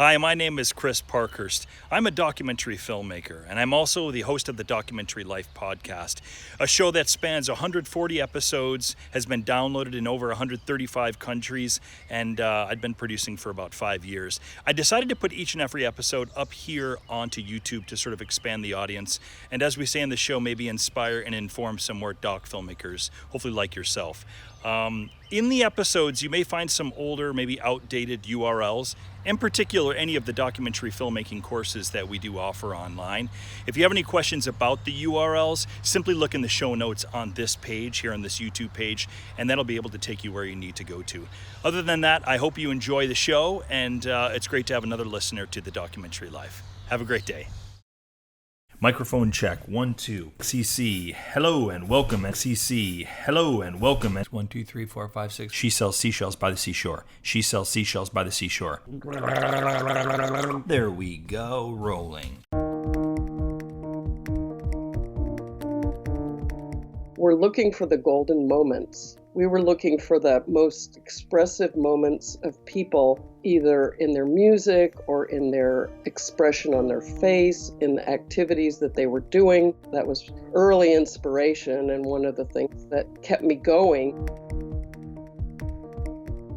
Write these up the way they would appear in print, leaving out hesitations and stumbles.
Hi, my name is Chris Parkhurst. I'm a documentary filmmaker, and I'm also the host of the Documentary Life podcast, a show that spans 140 episodes, has been downloaded in over 135 countries, and I've been producing for about 5 years. I decided to put each and every episode up here onto YouTube to sort of expand the audience, and as we say in the show, maybe inspire and inform some more doc filmmakers, hopefully like yourself. In the episodes, you may find some older, maybe outdated URLs, in particular any of the documentary filmmaking courses that we do offer online. If you have any questions about the URLs, simply look in the show notes on this page, here on this YouTube page, and that'll be able to take you where you need to go to. Other than that, I hope you enjoy the show, and it's great to have another listener to the Documentary Life. Have a great day. Microphone check, 1, 2. CC, hello and welcome. CC, hello and welcome. 1, 2, 3, 4, 5, 6. She sells seashells by the seashore. She sells seashells by the seashore. There we go, rolling. We're looking for the golden moments. We were looking for the most expressive moments of people, either in their music or in their expression on their face, in the activities that they were doing. That was early inspiration and one of the things that kept me going.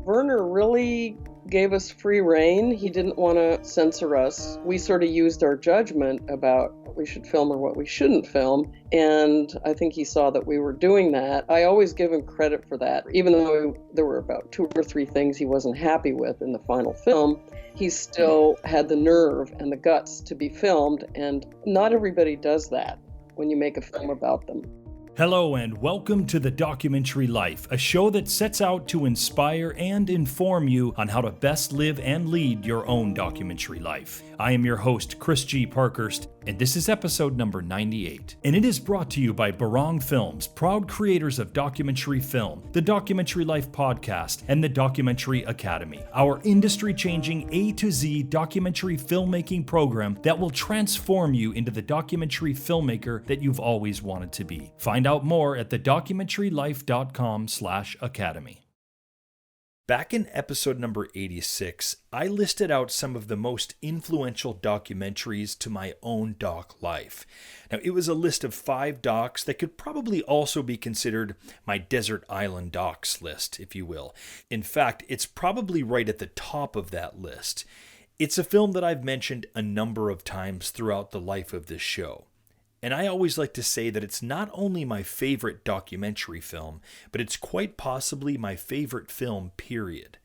Werner really gave us free rein. He didn't want to censor us. We sort of used our judgment about what we should film or what we shouldn't film, and I think he saw that we were doing that. I always give him credit for that. Even though there were about 2 or 3 things he wasn't happy with in the final film, he still had the nerve and the guts to be filmed, and not everybody does that when you make a film about them. Hello and welcome to The Documentary Life, a show that sets out to inspire and inform you on how to best live and lead your own documentary life. I am your host, Chris G. Parkhurst, and this is episode number 98. And it is brought to you by Barong Films, proud creators of documentary film, the Documentary Life podcast, and the Documentary Academy, our industry-changing A to Z documentary filmmaking program that will transform you into the documentary filmmaker that you've always wanted to be. Find out more at thedocumentarylife.com/academy. Back in episode number 86, I listed out some of the most influential documentaries to my own doc life. Now, it was a list of 5 docs that could probably also be considered my desert island docs list, if you will. In fact, it's probably right at the top of that list. It's a film that I've mentioned a number of times throughout the life of this show. And I always like to say that it's not only my favorite documentary film, but it's quite possibly my favorite film, period.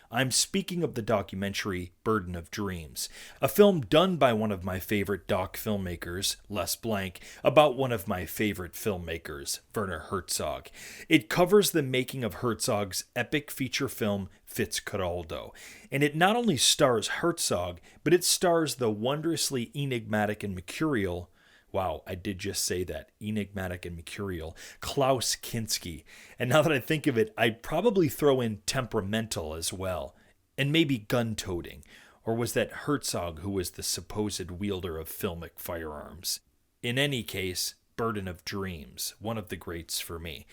I'm speaking of the documentary Burden of Dreams, a film done by one of my favorite doc filmmakers, Les Blank, about one of my favorite filmmakers, Werner Herzog. It covers the making of Herzog's epic feature film, Fitzcarraldo, and it not only stars Herzog, but it stars the wondrously enigmatic and mercurial, wow, I did just say that, enigmatic and mercurial, Klaus Kinski. And now that I think of it, I'd probably throw in temperamental as well. And maybe gun-toting. Or was that Herzog who was the supposed wielder of filmic firearms? In any case, Burden of Dreams, one of the greats for me.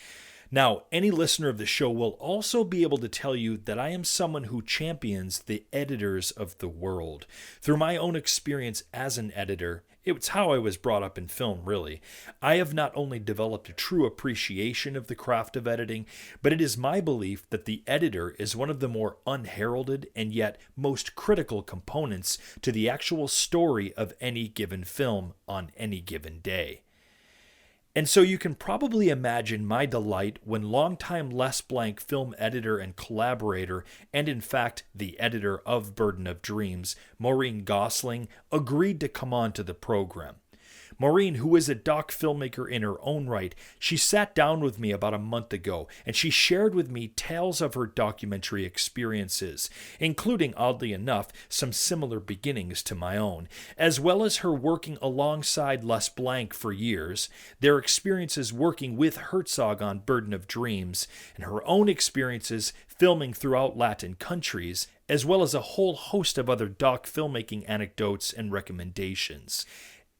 Now, any listener of the show will also be able to tell you that I am someone who champions the editors of the world. Through my own experience as an editor, it's how I was brought up in film, really. I have not only developed a true appreciation of the craft of editing, but it is my belief that the editor is one of the more unheralded and yet most critical components to the actual story of any given film on any given day. And so you can probably imagine my delight when longtime Les Blank film editor and collaborator, and in fact the editor of Burden of Dreams, Maureen Gosling, agreed to come on to the program. Maureen, who is a doc filmmaker in her own right, she sat down with me about a month ago and she shared with me tales of her documentary experiences, including, oddly enough, some similar beginnings to my own, as well as her working alongside Les Blank for years, their experiences working with Herzog on Burden of Dreams, and her own experiences filming throughout Latin countries, as well as a whole host of other doc filmmaking anecdotes and recommendations.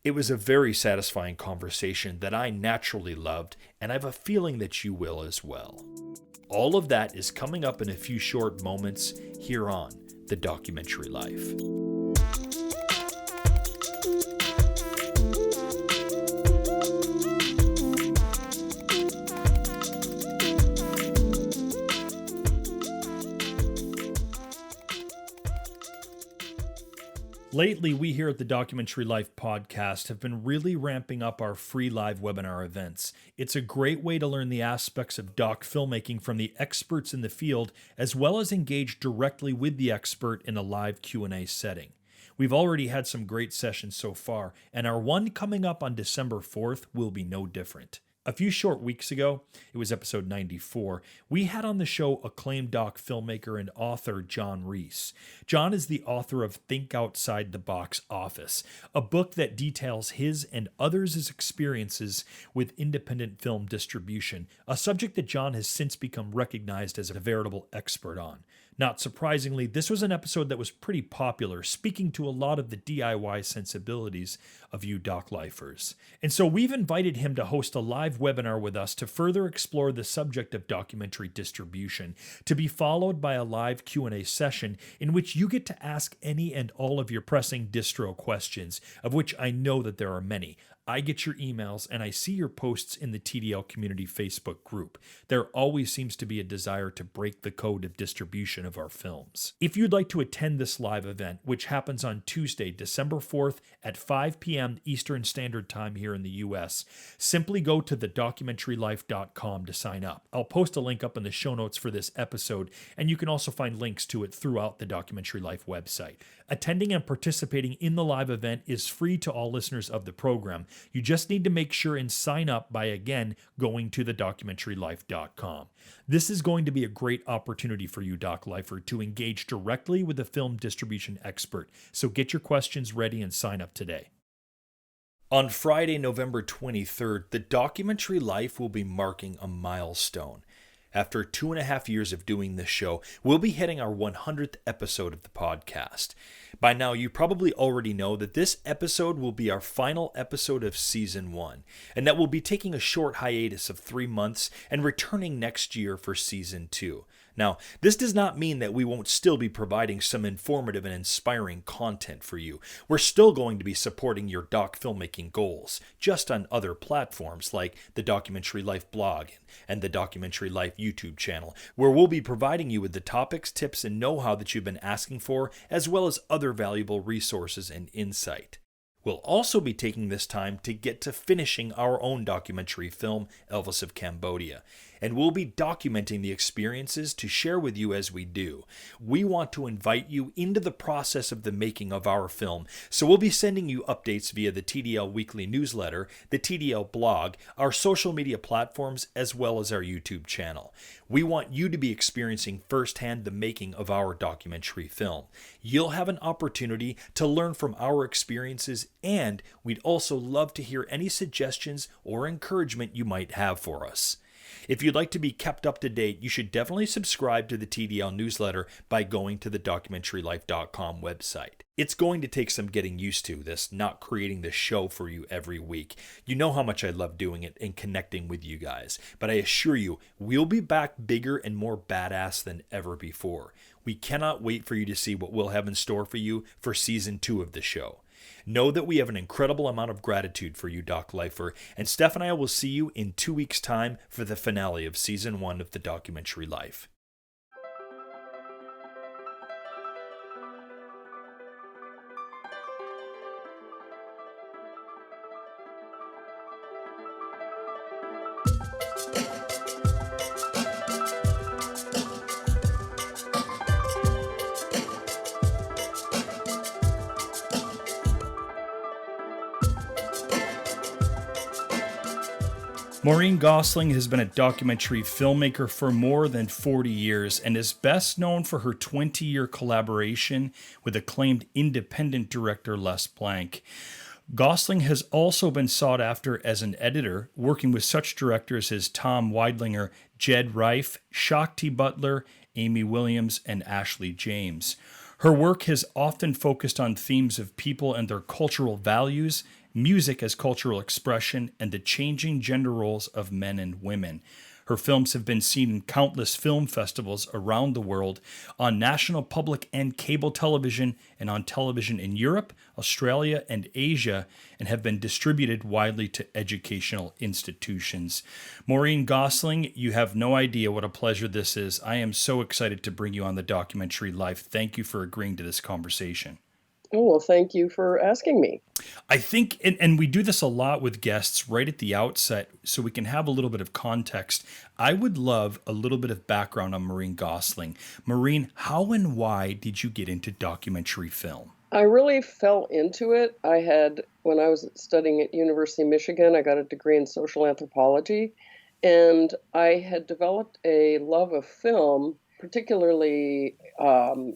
It was a very satisfying conversation that I naturally loved, and I have a feeling that you will as well. All of that is coming up in a few short moments here on The Documentary Life. Lately, we here at the Documentary Life podcast have been really ramping up our free live webinar events. It's a great way to learn the aspects of doc filmmaking from the experts in the field, as well as engage directly with the expert in a live Q&A setting. We've already had some great sessions so far, and our one coming up on December 4th will be no different. A few short weeks ago, it was episode 94, we had on the show acclaimed doc filmmaker and author John Reese. John is the author of Think Outside the Box Office, a book that details his and others' experiences with independent film distribution, a subject that John has since become recognized as a veritable expert on. Not surprisingly, this was an episode that was pretty popular, speaking to a lot of the DIY sensibilities of you doc lifers. And so we've invited him to host a live webinar with us to further explore the subject of documentary distribution, to be followed by a live Q&A session in which you get to ask any and all of your pressing distro questions, of which I know that there are many. I get your emails and I see your posts in the TDL Community Facebook group. There always seems to be a desire to break the code of distribution of our films. If you'd like to attend this live event, which happens on Tuesday, December 4th at 5 p.m. Eastern Standard Time here in the US, simply go to thedocumentarylife.com to sign up. I'll post a link up in the show notes for this episode, and you can also find links to it throughout the Documentary Life website. Attending and participating in the live event is free to all listeners of the program. You just need to make sure and sign up by, again, going to thedocumentarylife.com. This is going to be a great opportunity for you, Doc Lifer, to engage directly with a film distribution expert. So get your questions ready and sign up today. On Friday, November 23rd, the Documentary Life will be marking a milestone. After 2.5 years of doing this show, we'll be hitting our 100th episode of the podcast. By now, you probably already know that this episode will be our final episode of Season 1, and that we'll be taking a short hiatus of 3 months and returning next year for Season 2. Now, this does not mean that we won't still be providing some informative and inspiring content for you. We're still going to be supporting your doc filmmaking goals, just on other platforms like the Documentary Life blog and the Documentary Life YouTube channel, where we'll be providing you with the topics, tips, and know-how that you've been asking for, as well as other valuable resources and insight. We'll also be taking this time to get to finishing our own documentary film, Elvis of Cambodia, and we'll be documenting the experiences to share with you as we do. We want to invite you into the process of the making of our film, so we'll be sending you updates via the TDL Weekly Newsletter, the TDL blog, our social media platforms, as well as our YouTube channel. We want you to be experiencing firsthand the making of our documentary film. You'll have an opportunity to learn from our experiences, and we'd also love to hear any suggestions or encouragement you might have for us. If you'd like to be kept up to date, you should definitely subscribe to the TDL newsletter by going to the documentarylife.com website. It's going to take some getting used to this, not creating this show for you every week. You know how much I love doing it and connecting with you guys, but I assure you, we'll be back bigger and more badass than ever before. We cannot wait for you to see what we'll have in store for you for Season 2 of the show. Know that we have an incredible amount of gratitude for you, Doc Lifer, and Steph and I will see you in 2 weeks' time for the finale of Season 1 of the Documentary Life. Maureen Gosling has been a documentary filmmaker for more than 40 years and is best known for her 20-year collaboration with acclaimed independent director Les Blank. Gosling has also been sought after as an editor, working with such directors as Tom Weidlinger, Jed Reif, Shakti Butler, Amy Williams, and Ashley James. Her work has often focused on themes of people and their cultural values, music as cultural expression, and the changing gender roles of men and women. Her films have been seen in countless film festivals around the world, on national public and cable television, and on television in Europe, Australia, and Asia, and have been distributed widely to educational institutions. Maureen Gosling, you have no idea what a pleasure this is. I am so excited to bring you on the Documentary Life. Thank you for agreeing to this conversation. Oh, well, thank you for asking me. I think, and we do this a lot with guests right at the outset, so we can have a little bit of context. I would love a little bit of background on Maureen Gosling. Maureen, how and why did you get into documentary film? I really fell into it. When I was studying at University of Michigan, I got a degree in social anthropology, and I had developed a love of film, particularly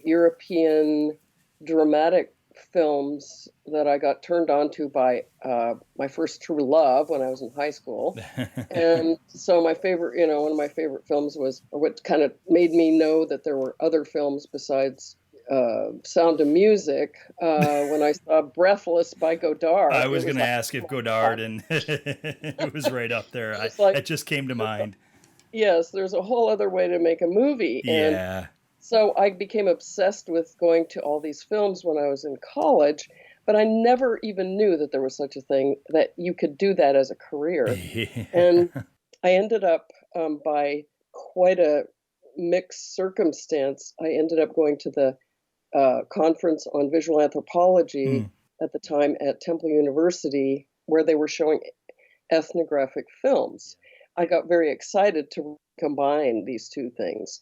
European dramatic films that I got turned on to by my first true love when I was in high school. And so one of my favorite films was what kind of made me know that there were other films besides Sound of Music. When I saw Breathless by I Godard, it was going was to like, ask if oh my Godard, God. and it was right up there. It was like, It just came to mind. yes, there's a whole other way to make a movie. And Yeah. so I became obsessed with going to all these films when I was in college, but I never even knew that there was such a thing that you could do that as a career. And I ended up, by quite a mixed circumstance, I ended up going to the conference on visual Hmm. anthropology at the time at Temple University, where they were showing ethnographic films. I got very excited to combine these two things.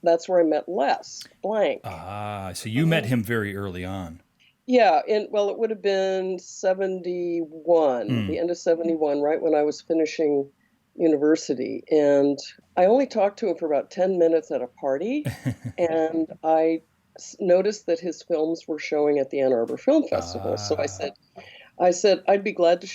That's where I met Les Blank. Ah, so you met him very early on. Yeah, and well, it would have been 71, Hmm. the end of 71, right when I was finishing university. And I only talked to him for about 10 minutes at a party, and noticed that his films were showing at the Ann Arbor Film Festival. So Ah. I said, I'd be glad to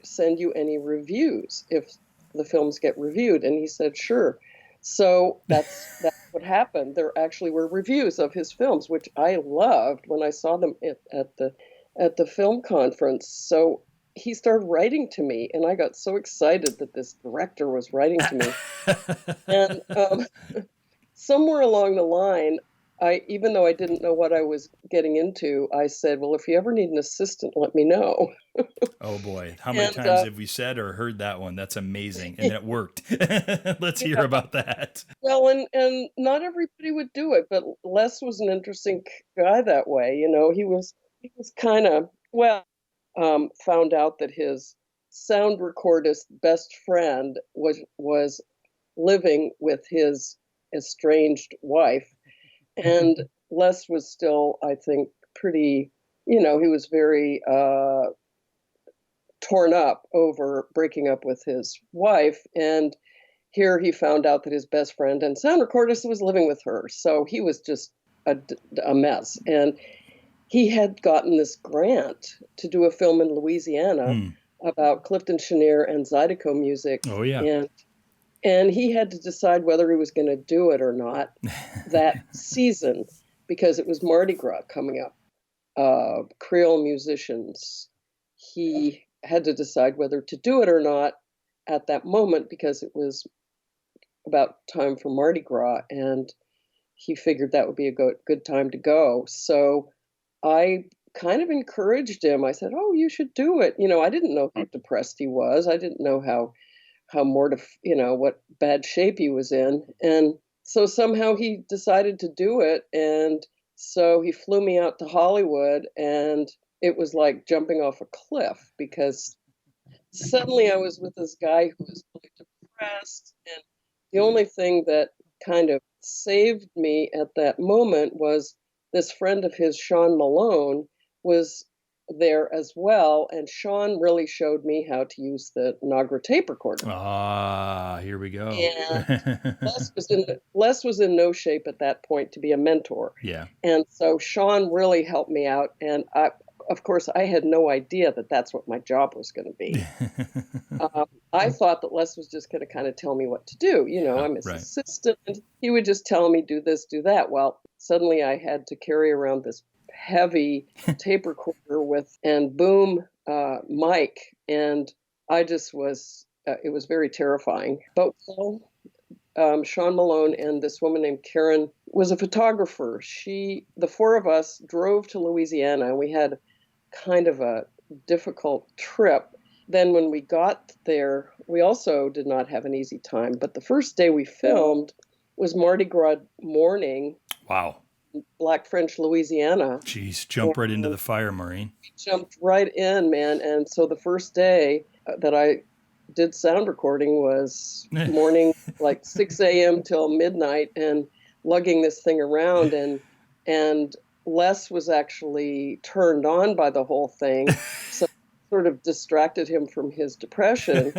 send you any reviews if the films get reviewed. And he said, sure. So that's what happened. There actually were reviews of his films, which I loved when I saw them at the film conference. So he started writing to me, and I got so excited that this director was writing to me. And somewhere along the line, even though I didn't know what I was getting into, I said, "Well, if you ever need an assistant, let me know." Oh boy, how many And times have we said or heard that one? That's amazing, and it worked. Let's hear yeah, about that. well, and not everybody would do it, but Les was an interesting guy that way. You know, he was kind of found out that his sound recordist best friend was living with his estranged wife. And Les was still, I think, pretty, he was very torn up over breaking up with his wife. And here he found out that his best friend and sound recordist was living with her. So he was just a mess. And he had gotten this grant to do a film in Louisiana Hmm. about Clifton Chenier and Zydeco music. Oh yeah. And he had to decide whether he was going to do it or not that season because it was Mardi Gras coming up. Creole musicians. He had to decide whether to do it or not at that moment because it was about time for Mardi Gras, and he figured that would be a good time to go. So I kind of encouraged him. I said, "Oh, you should do it." I didn't know how depressed he was. I didn't know what bad shape he was in. And so somehow he decided to do it. And so he flew me out to Hollywood, and it was like jumping off a cliff because suddenly I was with this guy who was really depressed. And the only thing that kind of saved me at that moment was this friend of his, Sean Malone, was there as well. And Sean really showed me how to use the Nagra tape recorder. Ah, here we go. And Les was in no shape at that point to be a mentor. Yeah. And so Sean really helped me out. And of course, I had no idea that that's what my job was going to be. I thought that Les was just going to kind of tell me what to do. Yeah, I'm his right. assistant. He would just tell me, do this, do that. Well, suddenly I had to carry around this heavy tape recorder and boom mic. And I just it was very terrifying. But Sean Malone and this woman named Karen was a photographer. The four of us drove to Louisiana, and we had kind of a difficult trip. Then when we got there, we also did not have an easy time. But the first day we filmed was Mardi Gras morning, Wow. Black French Louisiana. Jeez, jump right into the fire, Maureen. Jumped right in, man. And so the first day that I did sound recording was morning, like 6 a.m. till midnight, and lugging this thing around. And Les was actually turned on by the whole thing, so sort of distracted him from his depression.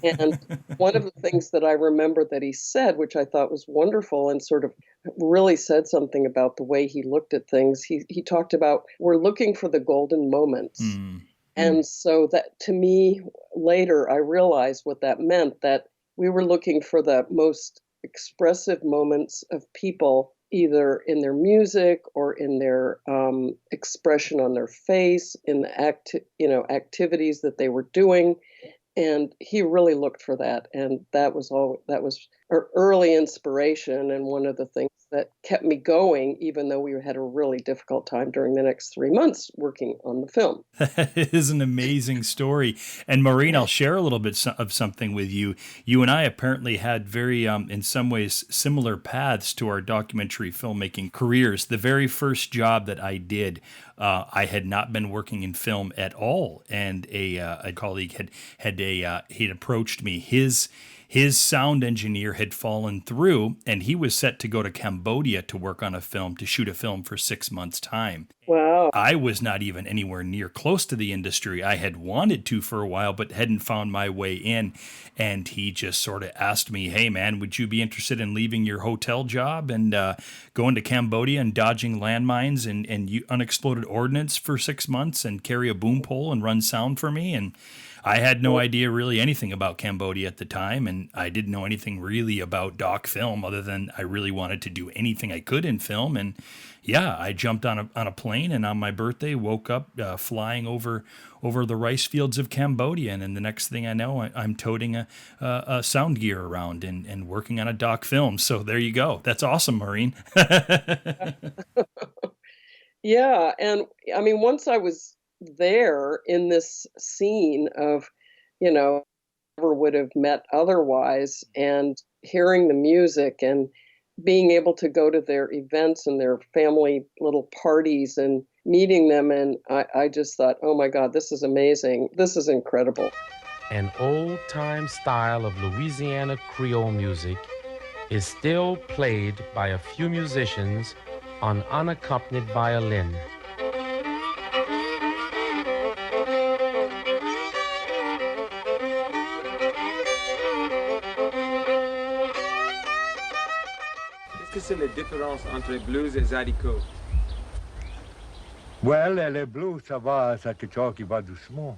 And one of the things that I remember that he said, which I thought was wonderful and sort of really said something about the way he looked at things, he talked about, we're looking for the golden moments. Mm. And so that, to me, later I realized what that meant, that we were looking for the most expressive moments of people, either in their music or in their expression on their face, in the activities that they were doing. And he really looked for that. And that was our early inspiration, and one of the things that kept me going, even though we had a really difficult time during the next 3 months working on the film. That is an amazing story. And Maureen, I'll share a little bit of something with you. You and I apparently had very, in some ways, similar paths to our documentary filmmaking careers. The very first job that I did, I had not been working in film at all, and a colleague he'd approached me. His sound engineer had fallen through, and he was set to go to Cambodia to work on to shoot a film for 6 months' time. Wow. I was not even anywhere near close to the industry. I had wanted to for a while, but hadn't found my way in. And he just sort of asked me, hey, man, would you be interested in leaving your hotel job and going to Cambodia and dodging landmines and unexploded ordnance for 6 months and carry a boom pole and run sound for me? And I had no idea really anything about Cambodia at the time, and I didn't know anything really about doc film other than I really wanted to do anything I could in film. And yeah, I jumped on a plane, and on my birthday woke up flying over the rice fields of Cambodia. And then the next thing I know, I'm toting a sound gear around and working on a doc film. So there you go. That's awesome, Maureen. Yeah, and I mean, once I was there in this scene of, never would have met otherwise, and hearing the music and being able to go to their events and their family little parties and meeting them. And I just thought, oh my God, this is amazing. This is incredible. An old-time style of Louisiana Creole music is still played by a few musicians on unaccompanied violin. Qu'est-ce que c'est la différence entre blues et zydeco? Well, le blues, ça va, ça quelque chose qui va doucement.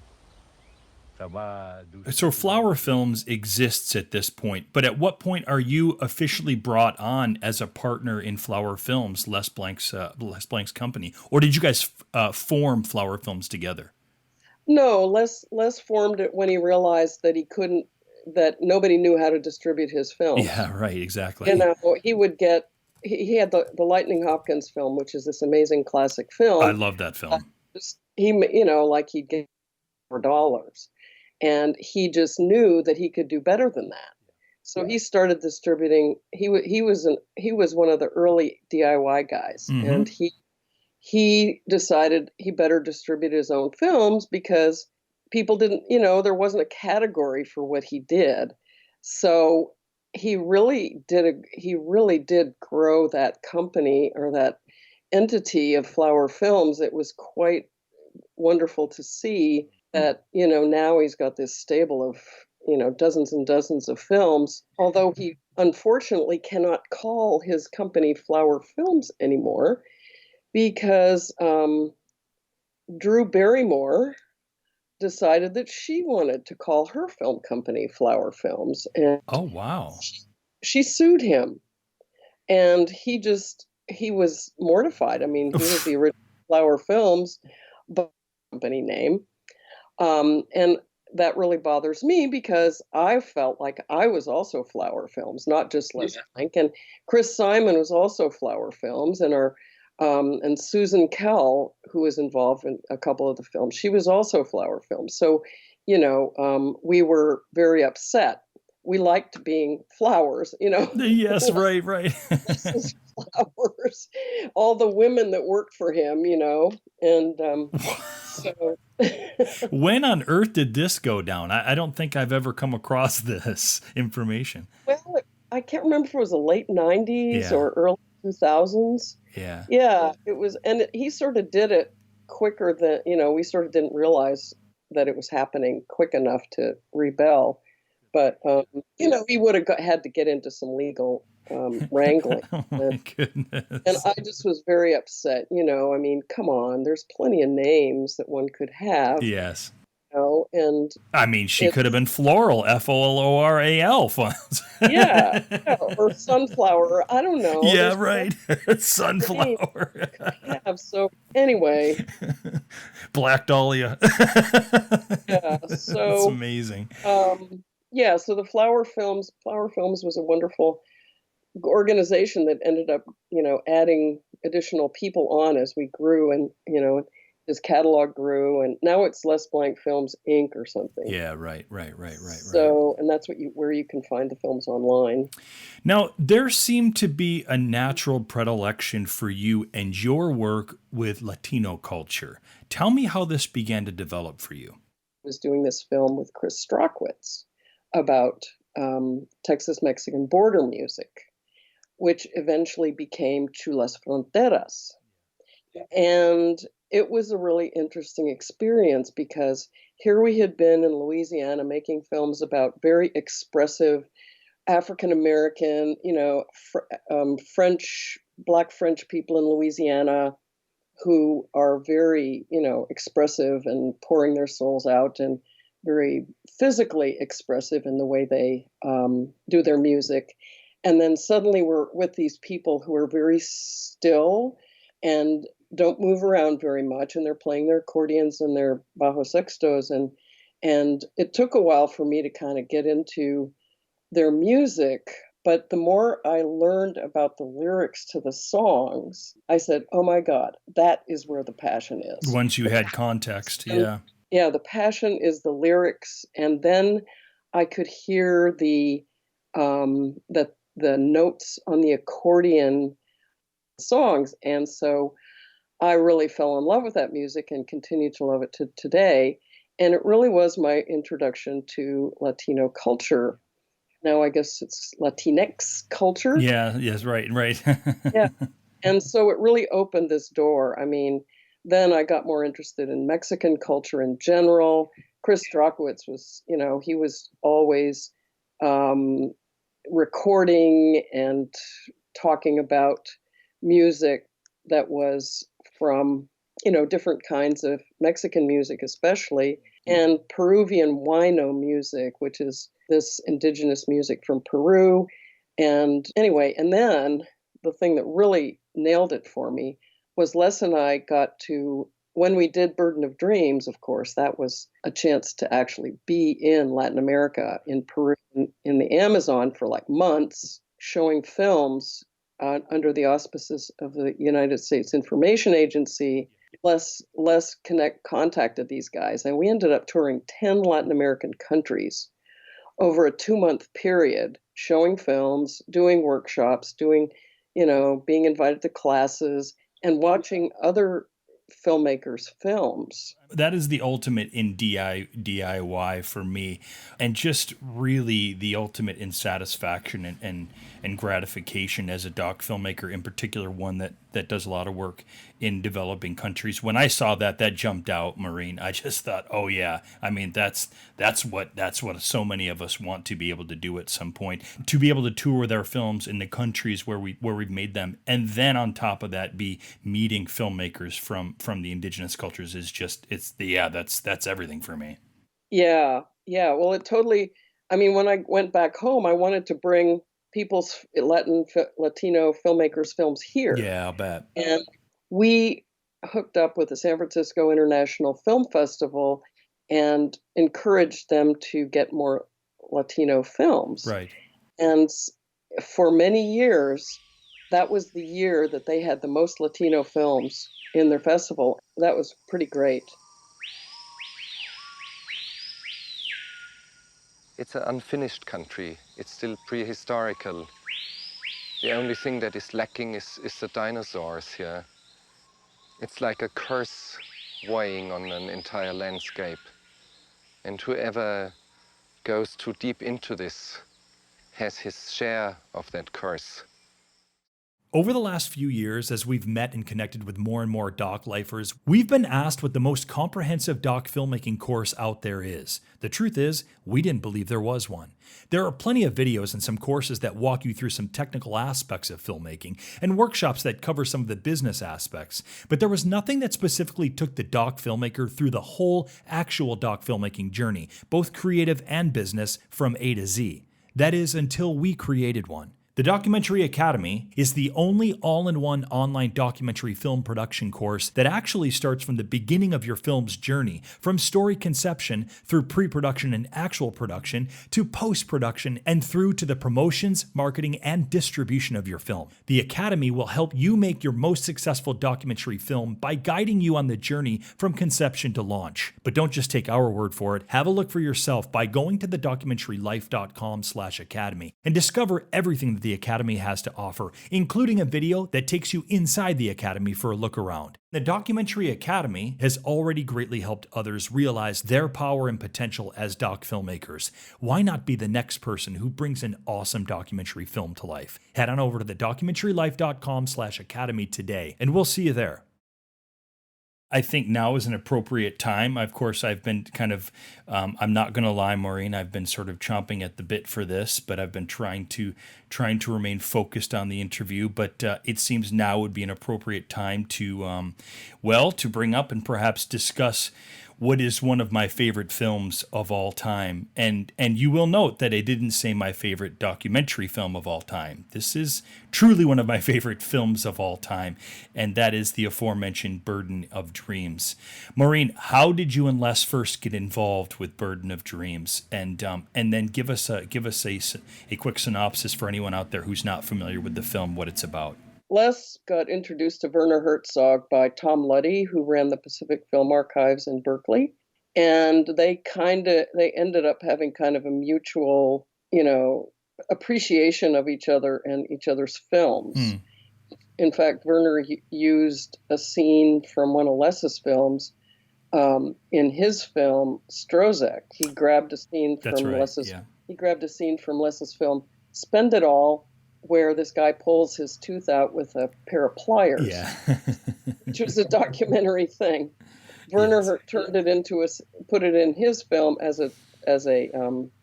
Ça va doucement. So Flower Films exists at this point, but at what point are you officially brought on as a partner in Flower Films, Les Blanc's company? Or did you guys form Flower Films together? No, Les formed it when he realized that that nobody knew how to distribute his film. Yeah, right, exactly. He would he had the Lightning Hopkins film, which is this amazing classic film. I love that film. He'd get $4. And he just knew that he could do better than that. So he started distributing. He was one of the early DIY guys, Mm-hmm. and he decided he better distribute his own films because people didn't, there wasn't a category for what he did. So he really did grow that company, or that entity of Flower Films. It was quite wonderful to see that, now he's got this stable of, dozens and dozens of films, although he unfortunately cannot call his company Flower Films anymore because Drew Barrymore decided that she wanted to call her film company Flower Films. And oh, wow. She sued him. And he was mortified. I mean, he was the original Flower Films company name. And that really bothers me because I felt like I was also Flower Films, not just Les Blank. And Chris Simon was also Flower Films, and and Susan Kell, who was involved in a couple of the films, she was also Flower Films. So, we were very upset we liked being flowers, Yes, right, right. His flowers, all the women that worked for him, and so When on earth did this go down? I don't think I've ever come across this information. well, I can't remember if it was the late 90s Yeah, or early 2000s. yeah. Yeah, it was, and he sort of did it quicker than, we sort of didn't realize that it was happening quick enough to rebel. But, he would have had to get into some legal wrangling. Oh And, my and goodness. I just was very upset. I mean, come on, there's plenty of names that one could have, Yes. and I mean, she could have it's, been Floral, Floral. yeah, or sunflower, I don't know. Yeah, There's right. names Sunflower. I have. So anyway, Black Dahlia. yeah, That's so amazing. yeah, so the Flower Films was a wonderful organization that ended up, adding additional people on as we grew, and his catalog grew, and now it's Les Blank Films Inc. or something. Yeah, right. So, and that's where you can find the films online. Now, there seemed to be a natural predilection for you and your work with Latino culture. Tell me how this began to develop for you. I was doing this film with Chris Strockwitz about Texas-Mexican border music, which eventually became Chulas Fronteras. And it was a really interesting experience because here we had been in Louisiana making films about very expressive African American, Black French people in Louisiana who are very, expressive and pouring their souls out, and very physically expressive in the way they do their music. And then suddenly we're with these people who are very still and don't move around very much, and they're playing their accordions and their bajo sextos, and it took a while for me to kind of get into their music. But the more I learned about the lyrics to the songs, I said, oh my God, that is where the passion is. Once you had context, yeah. Yeah, the passion is the lyrics. And then I could hear the notes on the accordion songs. And so I really fell in love with that music and continue to love it to today. And it really was my introduction to Latino culture. Now I guess it's Latinx culture. Yeah, yes, right. Yeah. And so it really opened this door. I mean, then I got more interested in Mexican culture in general. Chris Strockwitz was, he was always recording and talking about music that was from, different kinds of Mexican music, especially, and Peruvian huayno music, which is this indigenous music from Peru. And anyway, and then the thing that really nailed it for me was Les and I got to, when we did Burden of Dreams, of course, that was a chance to actually be in Latin America, in Peru, in the Amazon for like months, showing films under the auspices of the United States Information Agency. Les contacted these guys, and we ended up touring 10 Latin American countries over a 2-month period, showing films, doing workshops, being invited to classes, and watching other filmmakers' films. That is the ultimate in DIY for me, and just really the ultimate in satisfaction and gratification as a doc filmmaker, in particular one that does a lot of work in developing countries. When I saw that jumped out, Maureen. I just thought, oh yeah, I mean that's what so many of us want to be able to do at some point, to be able to tour their films in the countries where we've made them, and then on top of that be meeting filmmakers from the indigenous cultures is just that's everything for me. Yeah. Well, it totally. I mean, when I went back home, I wanted to bring people's Latino filmmakers' films here. Yeah, I'll bet. And we hooked up with the San Francisco International Film Festival and encouraged them to get more Latino films. Right. And for many years, that was the year that they had the most Latino films in their festival. That was pretty great. It's an unfinished country. It's still prehistorical. The only thing that is lacking is the dinosaurs here. It's like a curse weighing on an entire landscape. And whoever goes too deep into this has his share of that curse. Over the last few years, as we've met and connected with more and more doc lifers, we've been asked what the most comprehensive doc filmmaking course out there is. The truth is, we didn't believe there was one. There are plenty of videos and some courses that walk you through some technical aspects of filmmaking and workshops that cover some of the business aspects, but there was nothing that specifically took the doc filmmaker through the whole actual doc filmmaking journey, both creative and business, from A to Z. That is, until we created one. The Documentary Academy is the only all-in-one online documentary film production course that actually starts from the beginning of your film's journey, from story conception through pre-production and actual production to post-production and through to the promotions, marketing, and distribution of your film. The Academy will help you make your most successful documentary film by guiding you on the journey from conception to launch. But don't just take our word for it. Have a look for yourself by going to thedocumentarylife.com/academy and discover everything that the Academy has to offer, including a video that takes you inside the Academy for a look around. The Documentary Academy has already greatly helped others realize their power and potential as doc filmmakers. Why not be the next person who brings an awesome documentary film to life? Head on over to thedocumentarylife.com/academy today, and we'll see you there. I think now is an appropriate time. Of course, I've been kind of, I'm not going to lie, Maureen, I've been sort of chomping at the bit for this, but I've been trying to remain focused on the interview. But it seems now would be an appropriate time to, to bring up and perhaps discuss what is one of my favorite films of all time. And you will note that I didn't say my favorite documentary film of all time. This is truly one of my favorite films of all time, and that is the aforementioned Burden of Dreams. Maureen, how did you and Les first get involved with Burden of Dreams? And then give us a quick synopsis for anyone out there who's not familiar with the film, what it's about. Les got introduced to Werner Herzog by Tom Luddy, who ran the Pacific Film Archives in Berkeley. And they ended up having kind of a mutual, appreciation of each other and each other's films. In fact, Werner used a scene from one of Les's films in his film Strozek. He grabbed a scene from He grabbed a scene from Les's film Spend It All, where this guy pulls his tooth out with a pair of pliers, which was a documentary thing. Werner put it in his film as a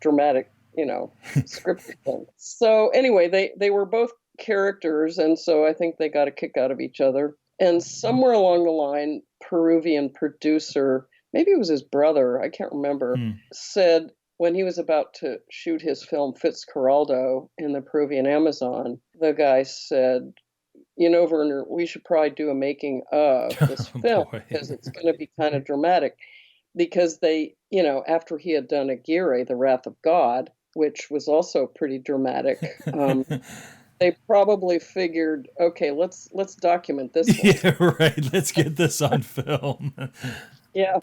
dramatic, scripted thing. So anyway, they were both characters, and so I think they got a kick out of each other. And somewhere along the line, Peruvian producer, maybe it was his brother, I can't remember, said, when he was about to shoot his film Fitzcarraldo in the Peruvian Amazon, the guy said, Werner, we should probably do a making of this film because it's going to be kind of dramatic. Because they, after he had done Aguirre, The Wrath of God, which was also pretty dramatic, they probably figured, okay, let's document this one. Yeah, right. Let's get this on film. Yeah.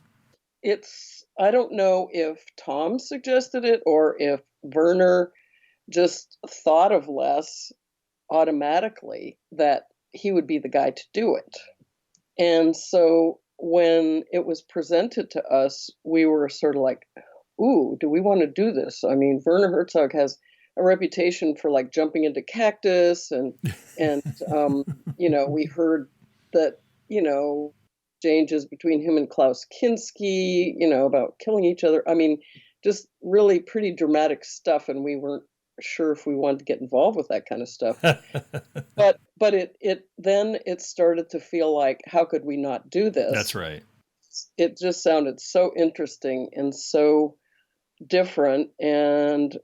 I don't know if Tom suggested it or if Werner just thought of Les automatically that he would be the guy to do it. And so when it was presented to us, we were sort of like, ooh, do we want to do this? I mean, Werner Herzog has a reputation for like jumping into cactus and we heard that, exchanges between him and Klaus Kinski, about killing each other. I mean, just really pretty dramatic stuff, and we weren't sure if we wanted to get involved with that kind of stuff. but it started to feel like, how could we not do this? That's right. It just sounded so interesting and so different, and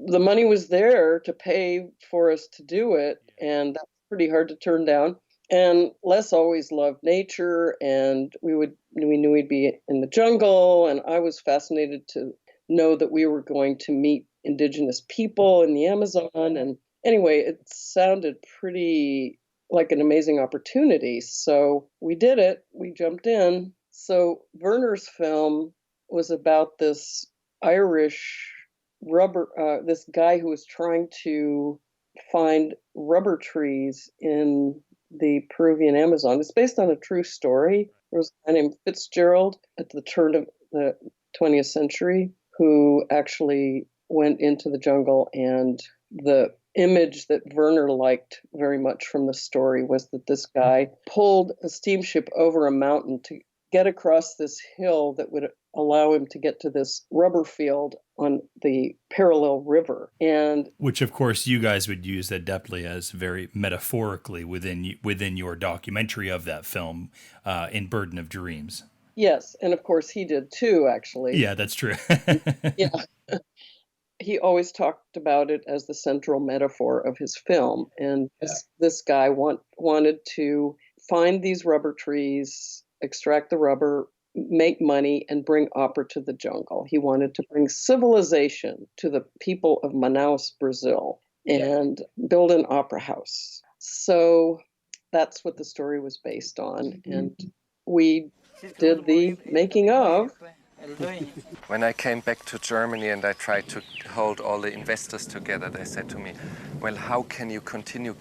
the money was there to pay for us to do it, and that's pretty hard to turn down. And Les always loved nature, and we knew we'd be in the jungle, and I was fascinated to know that we were going to meet indigenous people in the Amazon. And anyway, it sounded pretty like an amazing opportunity. So we did it. We jumped in. So Werner's film was about this Irish this guy who was trying to find rubber trees in the Peruvian Amazon. It's based on a true story. There was a guy named Fitzgerald at the turn of the 20th century who actually went into the jungle, and the image that Werner liked very much from the story was that this guy pulled a steamship over a mountain to get across this hill that would allow him to get to this rubber field on the parallel river. And which, of course, you guys would use adeptly as very metaphorically within your documentary of that film in Burden of Dreams. yes, and of course he did too, actually. Yeah, that's true. Yeah. He always talked about it as the central metaphor of his film. And this guy wanted to find these rubber trees, extract the rubber, make money, and bring opera to the jungle. He wanted to bring civilization to the people of Manaus, Brazil, and build an opera house. So that's what the story was based on. And we did the making of. When I came back to Germany and I tried to hold all the investors together, they said to me, well, how can you continue?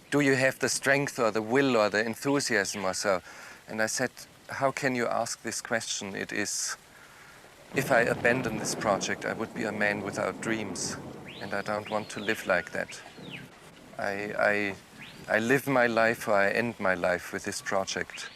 Do you have the strength or the will or the enthusiasm or so? And I said, how can you ask this question? It is, if I abandon this project, I would be a man without dreams. And I don't want to live like that. I live my life or I end my life with this project.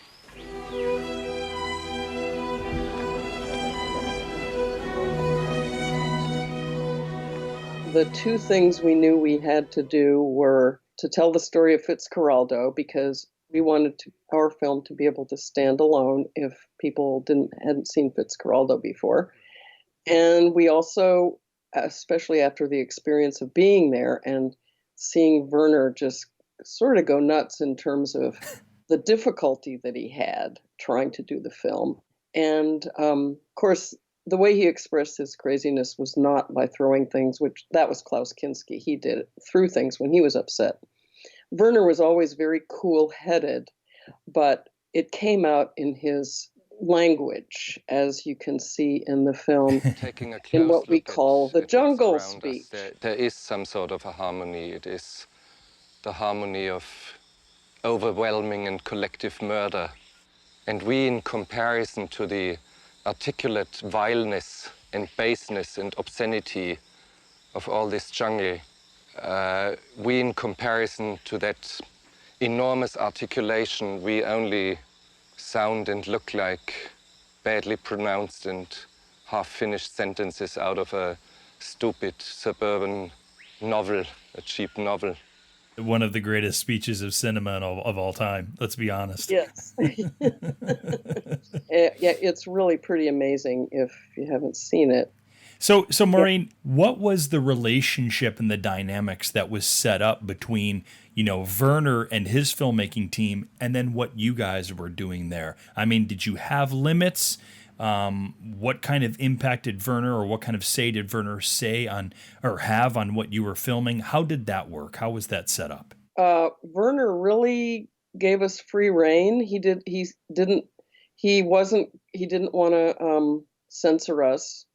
The two things we knew we had to do were to tell the story of Fitzcarraldo, because we wanted our film to be able to stand alone if people hadn't seen Fitzcarraldo before. And we also, especially after the experience of being there and seeing Werner just sort of go nuts in terms of the difficulty that he had trying to do the film. And of course, the way he expressed his craziness was not by throwing things, that was Klaus Kinski. He threw things when he was upset. Werner was always very cool-headed, but it came out in his language, as you can see in the film, in what we call the jungle speech. There is some sort of a harmony. It is the harmony of overwhelming and collective murder. And we, in comparison to the articulate vileness and baseness and obscenity of all this jungle, we, in comparison to that enormous articulation, we only sound and look like badly pronounced and half-finished sentences out of a stupid suburban novel, a cheap novel. One of the greatest speeches of cinema of all time, let's be honest. Yes. Yeah, it's really pretty amazing if you haven't seen it. So Maureen, what was the relationship and the dynamics that was set up between, Werner and his filmmaking team, and then what you guys were doing there? I mean, did you have limits? What kind of impact did Werner, or what kind of say did Werner have on what you were filming? How did that work? How was that set up? Werner really gave us free rein. He didn't want to censor us.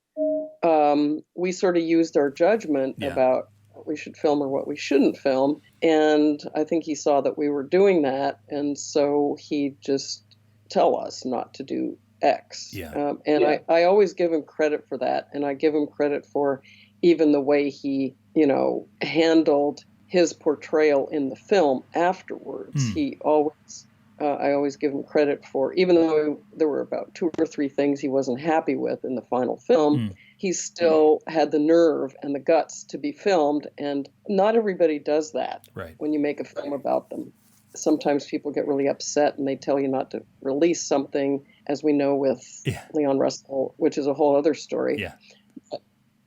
We sort of used our judgment about what we should film or what we shouldn't film. And I think he saw that we were doing that. And so he just tell us not to do X. I always give him credit for that. And I give him credit for even the way he, handled his portrayal in the film afterwards. I always give him credit for, even though there were about 2 or 3 things he wasn't happy with in the final film, he still had the nerve and the guts to be filmed. And not everybody does that when you make a film about them. Sometimes people get really upset and they tell you not to release something, as we know with Leon Russell, which is a whole other story. Yeah. But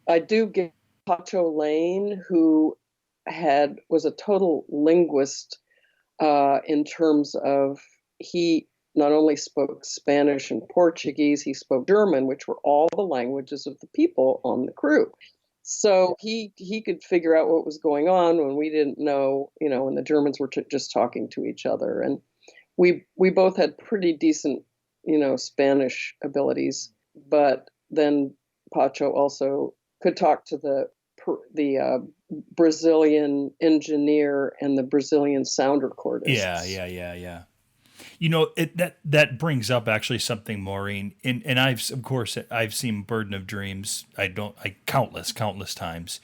I do give Pacho Lane, who was a total linguist in terms of, he not only spoke Spanish and Portuguese, he spoke German, which were all the languages of the people on the crew. So he could figure out what was going on when we didn't know, when the Germans were just talking to each other. And we both had pretty decent, Spanish abilities, but then Pacho also could talk to the Brazilian engineer and the Brazilian sound recordists. Yeah. You know, that brings up actually something, Maureen, and I've seen Burden of Dreams. Countless times,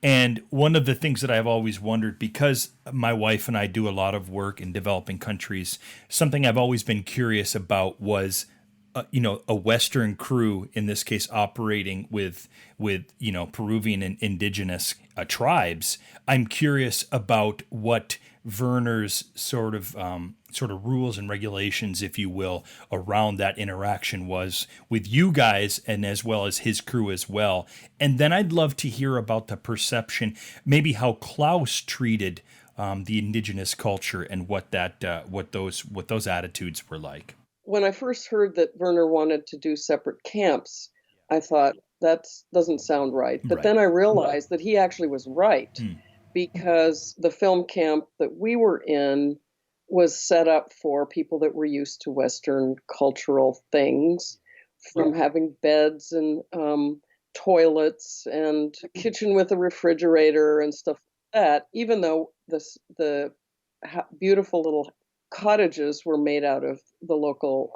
and one of the things that I've always wondered, because my wife and I do a lot of work in developing countries, something I've always been curious about was, a Western crew, in this case, operating with Peruvian and indigenous tribes. I'm curious about what Werner's sort of rules and regulations, if you will, around that interaction was with you guys, and as well as his crew as well. And then I'd love to hear about the perception, maybe how Klaus treated the indigenous culture, and what those attitudes were like. When I first heard that Werner wanted to do separate camps, I thought that doesn't sound right. But then I realized that he actually was right, because the film camp that we were in was set up for people that were used to Western cultural things, from having beds and toilets and a kitchen with a refrigerator and stuff like that, even though the beautiful little cottages were made out of the local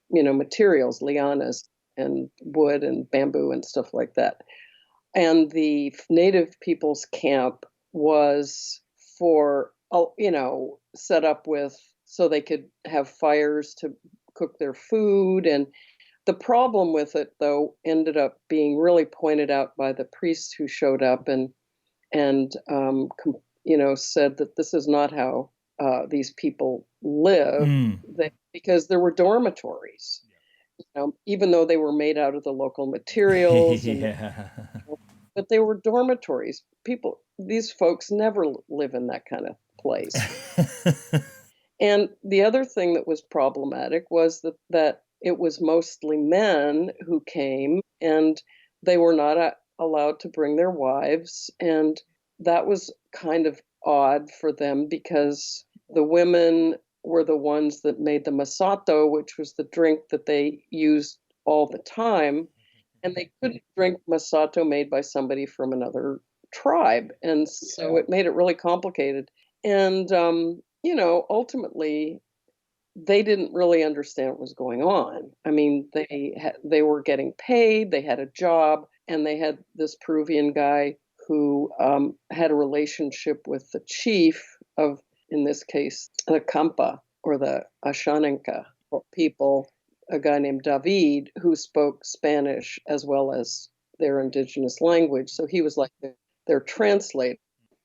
materials, lianas and wood and bamboo and stuff like that. And the native people's camp was for, set up with, so they could have fires to cook their food. And the problem with it, though, ended up being really pointed out by the priests who showed up and said that this is not how these people live, because there were dormitories, even though they were made out of the local materials. But they were dormitories. These folks never live in that kind of place. And the other thing that was problematic was that it was mostly men who came, and they were not allowed to bring their wives. And that was kind of odd for them, because the women were the ones that made the masato, which was the drink that they used all the time. And they couldn't drink masato made by somebody from another tribe. And so it made it really complicated. And, ultimately, they didn't really understand what was going on. I mean, they were getting paid, they had a job, and they had this Peruvian guy who had a relationship with the chief of, in this case, the Campa, or the Ashaninka people, a guy named David, who spoke Spanish as well as their indigenous language. So he was like their translator.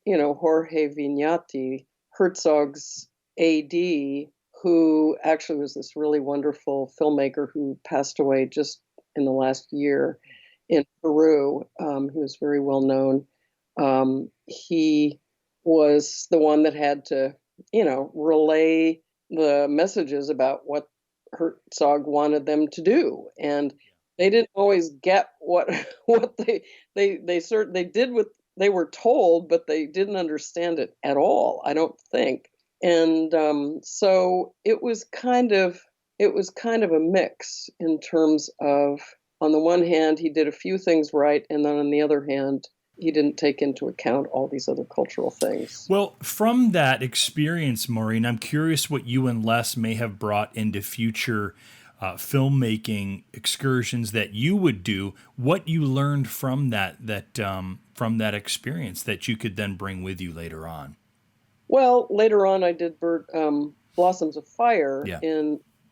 Jorge Vignati, Herzog's AD, who actually was this really wonderful filmmaker who passed away just in the last year in Peru. He was very well known. He was the one that had to, relay the messages about what Herzog wanted them to do. And they didn't always get what they did what they were told, but they didn't understand it at all, I don't think. And so it was kind of a mix, in terms of, on the one hand, he did a few things right, and then on the other hand, he didn't take into account all these other cultural things. Well, from that experience, Maureen, I'm curious what you and Les may have brought into future filmmaking excursions that you would do. What you learned from that experience that you could then bring with you later on. Well, later on, I did Blossoms of Fire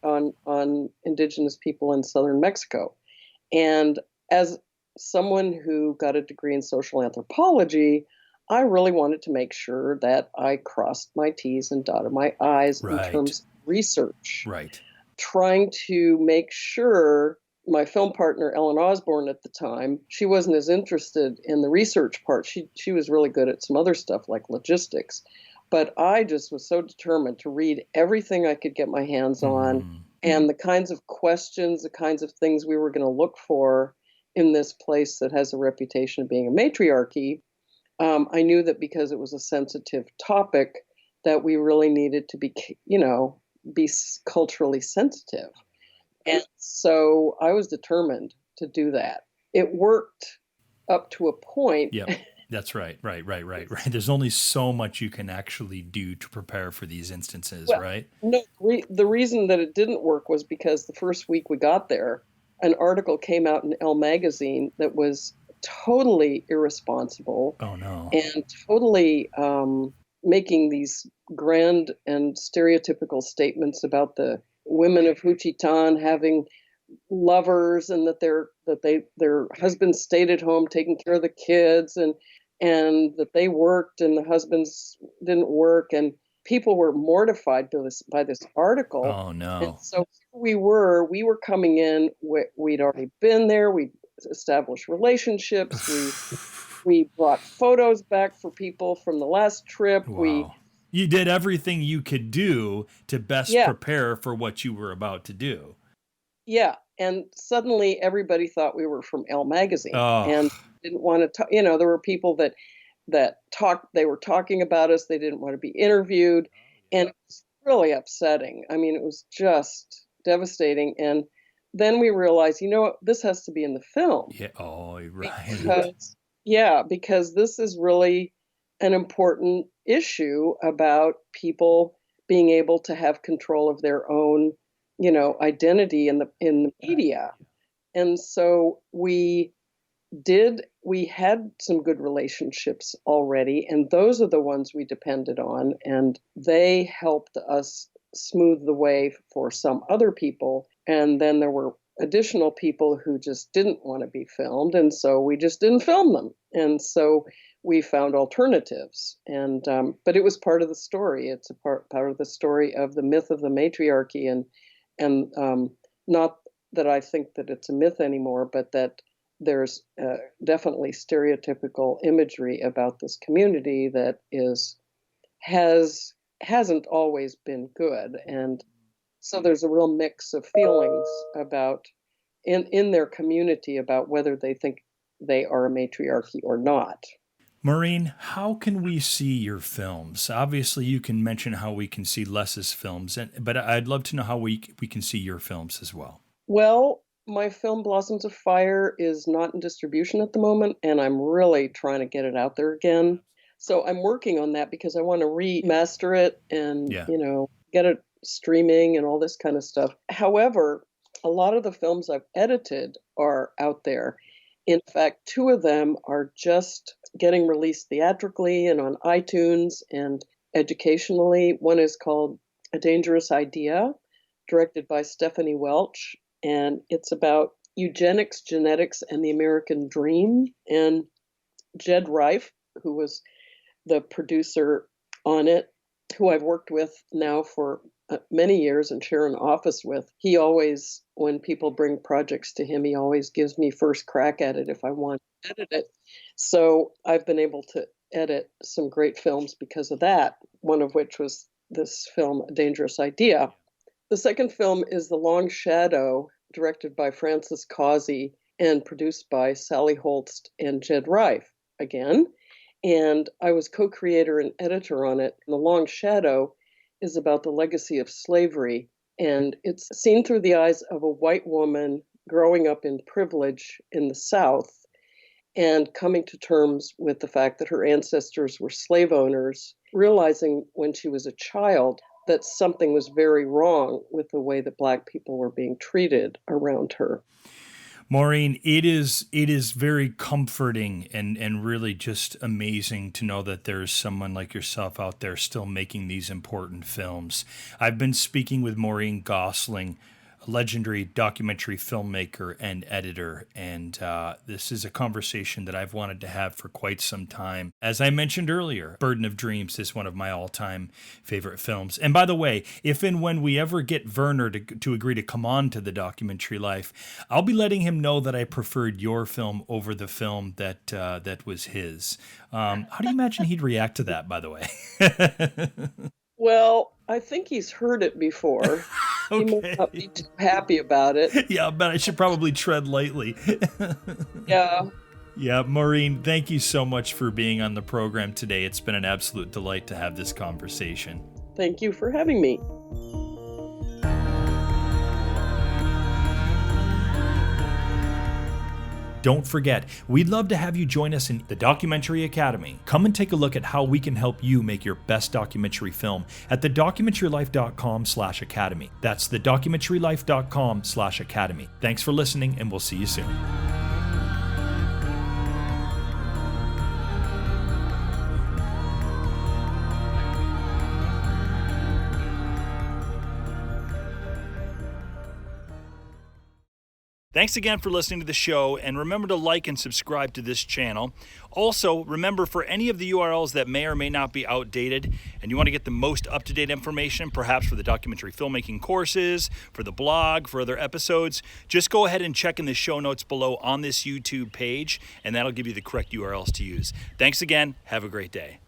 on indigenous people in southern Mexico, and as someone who got a degree in social anthropology, I really wanted to make sure that I crossed my T's and dotted my I's in terms of research. Right. Trying to make sure my film partner, Ellen Osborne, at the time, she wasn't as interested in the research part. She was really good at some other stuff like logistics. But I just was so determined to read everything I could get my hands on, and the kinds of questions, the kinds of things we were going to look for in this place that has a reputation of being a matriarchy. I knew that because it was a sensitive topic, that we really needed to be culturally sensitive. And so I was determined to do that. It worked up to a point. Yep. That's right. Right. There's only so much you can actually do to prepare for these instances, Well, right? no, the reason that it didn't work was because the first week we got there, an article came out in Elle magazine that was totally irresponsible Oh, no. and totally making these grand and stereotypical statements about the women of Juchitán having lovers and that their husbands stayed at home taking care of the kids and that they worked and the husbands didn't work, and people were mortified by this article. Oh, no. And so we were coming in, we'd already been there, we'd established relationships, we brought photos back for people from the last trip. Wow. You did everything you could do to best prepare for what you were about to do. Yeah, and suddenly everybody thought we were from Elle magazine and didn't want to talk. There were people that talked. They were talking about us. They didn't want to be interviewed, and it was really upsetting. I mean, it was just devastating. And then we realized, this has to be in the film. Yeah. Oh, right. Because this is really an important issue about people being able to have control of their own identity in the media. And so we had some good relationships already, and those are the ones we depended on, and they helped us smooth the way for some other people. And then there were additional people who just didn't want to be filmed, and so we just didn't film them. And so we found alternatives, and but it was part of the story. It's a part of the story of the myth of the matriarchy, and not that I think that it's a myth anymore, but that there's definitely stereotypical imagery about this community that hasn't always been good. And so there's a real mix of feelings about in their community about whether they think they are a matriarchy or not. Maureen, how can we see your films? Obviously, you can mention how we can see Les's films, but I'd love to know how we can see your films as well. Well, my film Blossoms of Fire is not in distribution at the moment, and I'm really trying to get it out there again. So I'm working on that because I want to remaster it and, get it streaming and all this kind of stuff. However, a lot of the films I've edited are out there. In fact, 2 of them are just getting released theatrically and on iTunes and educationally. One is called A Dangerous Idea, directed by Stephanie Welch, and it's about eugenics, genetics, and the American dream. And Jed Reif, who was the producer on it, who I've worked with now for many years and share an office with, he always, when people bring projects to him, he always gives me first crack at it if I want to edit it. So I've been able to edit some great films because of that, one of which was this film, A Dangerous Idea. The second film is The Long Shadow, directed by Francis Causey and produced by Sally Holst and Jed Reif again. And I was co-creator and editor on it. The Long Shadow is about the legacy of slavery, and it's seen through the eyes of a white woman growing up in privilege in the South and coming to terms with the fact that her ancestors were slave owners, realizing when she was a child that something was very wrong with the way that Black people were being treated around her. Maureen, it is very comforting and really just amazing to know that there's someone like yourself out there still making these important films. I've been speaking with Maureen Gosling, a legendary documentary filmmaker and editor, and this is a conversation that I've wanted to have for quite some time. As I mentioned earlier, Burden of Dreams is one of my all-time favorite films. And by the way, if and when we ever get Werner to agree to come on to the Documentary Life, I'll be letting him know that I preferred your film over the film that was his. How do you imagine he'd react to that, by the way? Well, I think he's heard it before. Okay. He might not be too happy about it. Yeah, but I should probably tread lightly. Yeah. Yeah, Maureen, thank you so much for being on the program today. It's been an absolute delight to have this conversation. Thank you for having me. Don't forget, we'd love to have you join us in the Documentary Academy. Come and take a look at how we can help you make your best documentary film at thedocumentarylife.com/academy. That's thedocumentarylife.com/academy. Thanks for listening, and we'll see you soon. Thanks again for listening to the show, and remember to like and subscribe to this channel. Also, remember, for any of the URLs that may or may not be outdated and you want to get the most up-to-date information, perhaps for the documentary filmmaking courses, for the blog, for other episodes, just go ahead and check in the show notes below on this YouTube page, and that'll give you the correct URLs to use. Thanks again. Have a great day.